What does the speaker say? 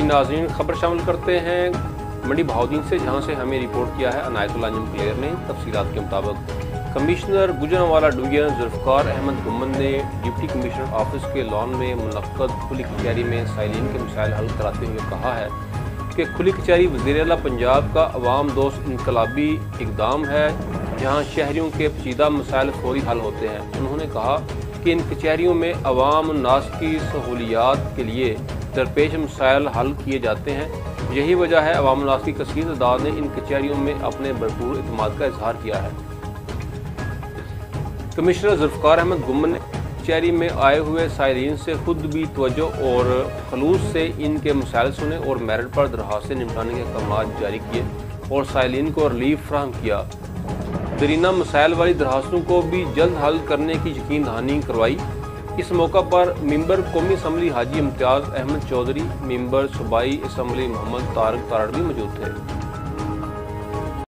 नाज़रीन, खबर शामिल करते हैं मंडी बहाउद्दीन से, जहां से हमें रिपोर्ट किया है अनायतुल्लाह अंजुम क्लियर ने। तफसीलात के मुताबिक कमिश्नर गुजरांवाला डिवीजन जुल्फ़कार अहमद गुम्मन ने डिप्टी कमिश्नर ऑफिस के लॉन में मुनक्कद खुली कचहरी में साइलिन के मसाइल हल कराते हुए कहा है कि खुली कचहरी वज़ीर आला पंजाब का अवाम दोस्त इनकलाबी इक़दाम है, जहाँ शहरियों के पेचीदा मसाइल फौरी हल होते हैं। उन्होंने कहा कि इन कचहरियों में अवाम नास की सहूलियात के लिए दरपेश मसाइल हल किए जाते हैं। यही वजह है अवाम नास की कसीर तादाद ने इन कचहरियों में अपने भरपूर एतमाद का इजहार किया है। कमिश्नर जुल्फ़कार अहमद गुम्मन ने कचहरी में आए हुए साइलिन से खुद भी तवज्जो और खलूस से इनके मसाइल सुने और मेरिट पर दरखास्तें निपटाने के अहकाम जारी किए और साइलिन को रिलीफ फराहम किया। दरीना मसाइल वाली दरखास्तों को भी जल्द हल करने की यकीन दहानी करवाई। इस मौका पर मेंबर कौमी असम्बली हाजी इम्तियाज़ अहमद चौधरी, मेंबर सूबाई असम्बली मोहम्मद तारक तारड़ भी मौजूद थे।